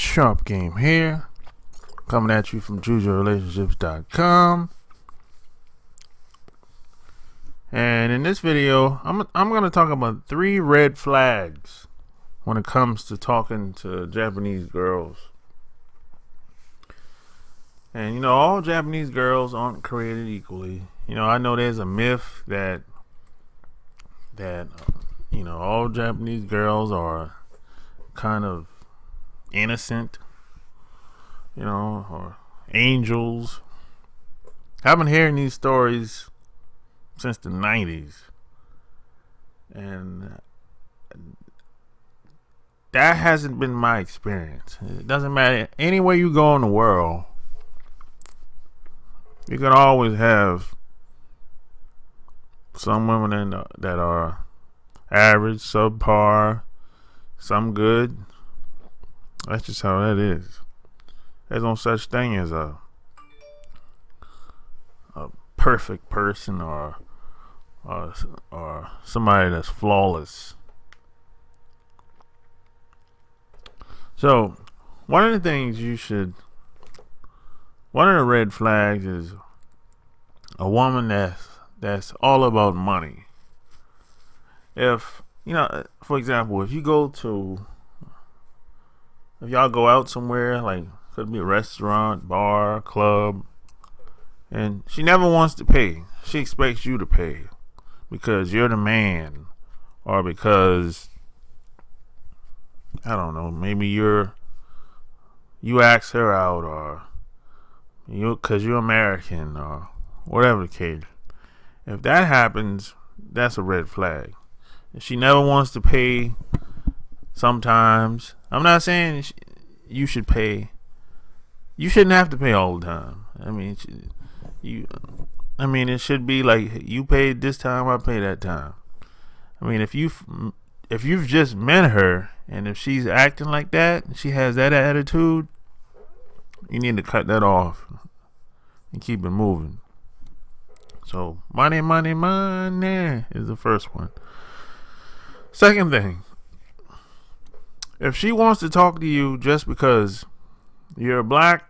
Sharp Game here, coming at you from JujuRelationships.com. And in this video, I'm going to talk about 3 red flags when it comes to talking to Japanese girls. And all Japanese girls aren't created equally. I know there's a myth that all Japanese girls are kind of innocent, or angels. I've been hearing these stories since the 90s, and that hasn't been my experience. It doesn't matter anywhere you go in the world, you can always have some women that are average, subpar, some good. That's just how that is. There's no such thing as a perfect person or somebody that's flawless. So one of the red flags is a woman that's all about money. If for example, if y'all go out somewhere, like could be a restaurant, bar, club, and she never wants to pay. She expects you to pay because you're the man, or because I don't know, maybe you ask her out, or because you're American, or whatever the case. If that happens, that's a red flag. If she never wants to pay, sometimes, I'm not saying you should pay. You shouldn't have to pay all the time. It should be like you paid this time, I pay that time. If you've just met her and if she's acting like that, and she has that attitude, you need to cut that off and keep it moving. So money is the first one. Second thing, if she wants to talk to you just because you're black,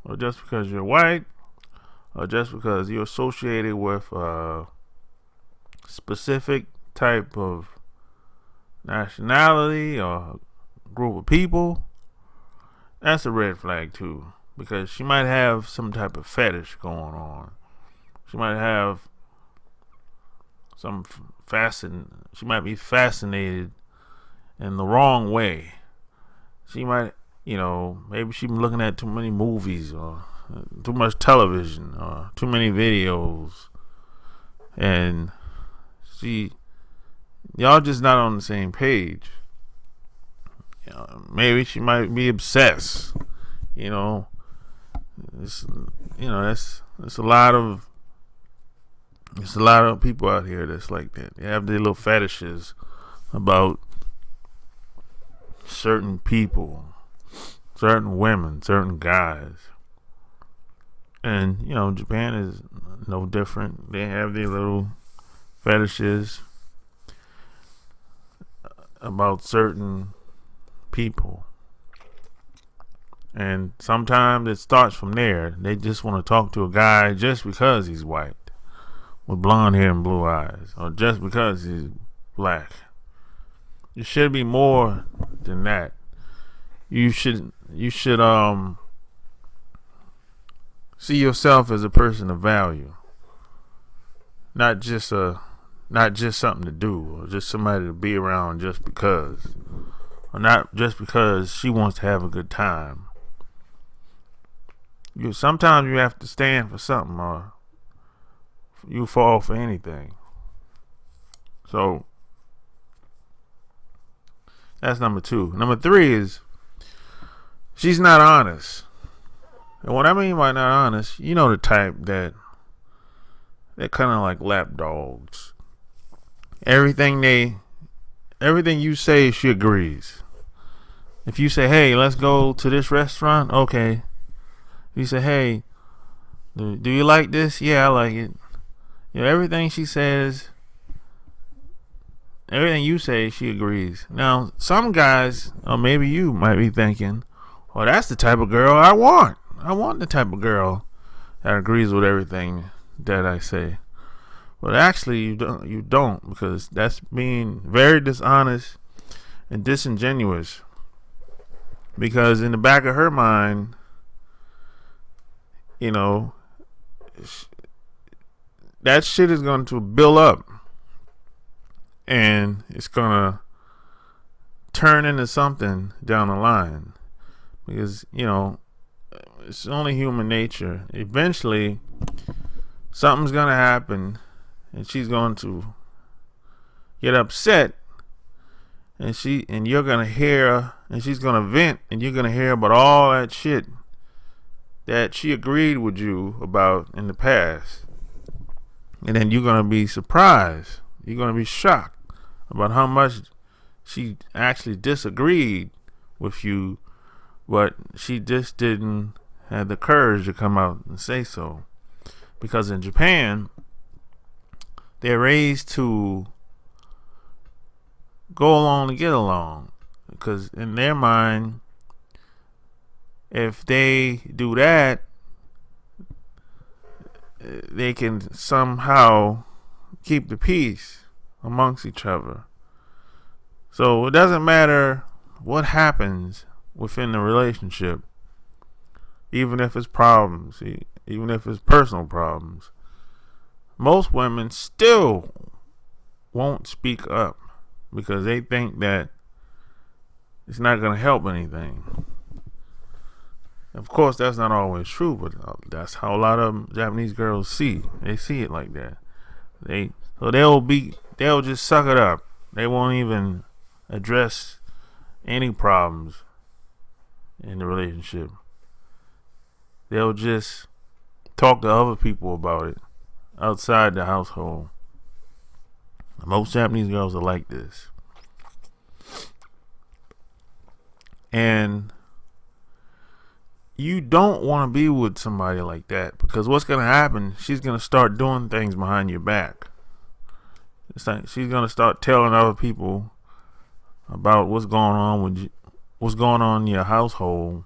or just because you're white, or just because you're associated with a specific type of nationality or group of people, that's a red flag too, because she might have some type of fetish going on. She might have she might be fascinated in the wrong way. She might, maybe she's been looking at too many movies, or too much television, or too many videos, and y'all just not on the same page. Maybe she might be obsessed. It's a lot of people out here that's like that. They have their little fetishes about certain people, certain women, certain guys. And Japan is no different. They have their little fetishes about certain people, and sometimes it starts from there. They just want to talk to a guy just because he's white with blonde hair and blue eyes, or just because he's black. You should be more than that. You should see yourself as a person of value, not just something to do, or just somebody to be around just because, or not just because she wants to have a good time. Sometimes you have to stand for something, or you fall for anything. So that's number 2. Number 3 is she's not honest. And what I mean by not honest, the type that they're kind of like lap dogs. Everything you say, she agrees. If you say, hey, let's go to this restaurant, okay. If you say, hey, do you like this? Yeah, I like it. Everything she says, everything you say, she agrees. Now, some guys, or maybe you might be thinking, well, that's the type of girl I want. I want the type of girl that agrees with everything that I say. But actually, you don't, because that's being very dishonest and disingenuous. Because in the back of her mind, you know, that shit is going to build up, and it's going to turn into something down the line. Because, you know, it's only human nature. Eventually, something's going to happen, and she's going to get upset, and you're going to hear, and she's going to vent, and you're going to hear about all that shit that she agreed with you about in the past. And then you're going to be surprised. You're going to be shocked about how much she actually disagreed with you, but she just didn't have the courage to come out and say so. Because in Japan, they're raised to go along to get along. Because in their mind, if they do that, they can somehow keep the peace amongst each other. So it doesn't matter what happens within the relationship, even if it's problems, even if it's personal problems. Most women still won't speak up because they think that it's not going to help anything. Of course, that's not always true, but that's how a lot of Japanese girls see. They see it like that. They'll just suck it up. They won't even address any problems in the relationship. They'll just talk to other people about it outside the household. Most Japanese girls are like this. And you don't want to be with somebody like that, because what's going to happen, she's going to start doing things behind your back. It's like she's going to start telling other people about what's going on with you, what's going on in your household.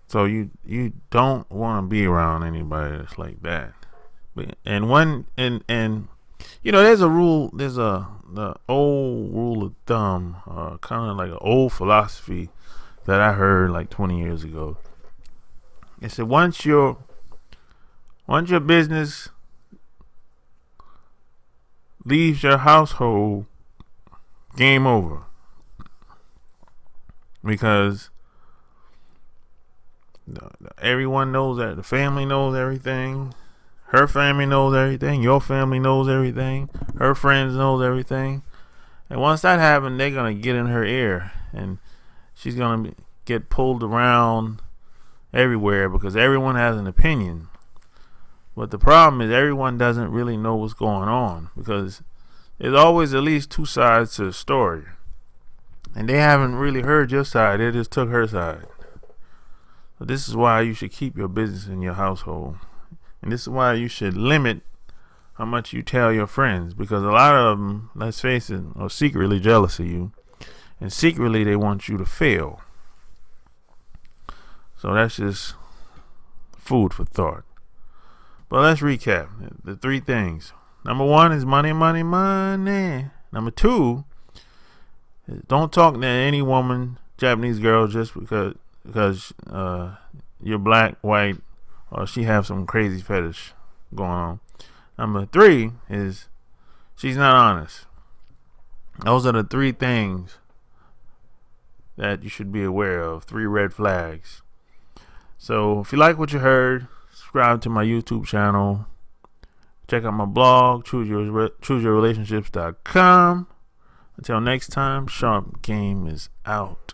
So you don't want to be around anybody that's like that. And you know, there's the old rule of thumb, kind of like an old philosophy that I heard like 20 years ago. It said once your business leaves your household, game over. Because everyone knows that, the family knows everything. Her family knows everything. Your family knows everything. Her friends knows everything. And once that happens, they're going to get in her ear. And she's going to get pulled around everywhere because everyone has an opinion. But the problem is everyone doesn't really know what's going on, because there's always at least two sides to the story. And they haven't really heard your side. They just took her side. So this is why you should keep your business in your household. And this is why you should limit how much you tell your friends, because a lot of them, let's face it, are secretly jealous of you, and secretly they want you to fail. So that's just food for thought. But let's recap the three things. Number one is money, money, money. Number two is don't talk to any woman, Japanese girl, just because you're black, white, or she have some crazy fetish going on. Number three is she's not honest. Those are the three things that you should be aware of. 3 red flags. So if you like what you heard, subscribe to my YouTube channel. Check out my blog, chooseyourrelationships.com. Until next time, Sharp Game is out.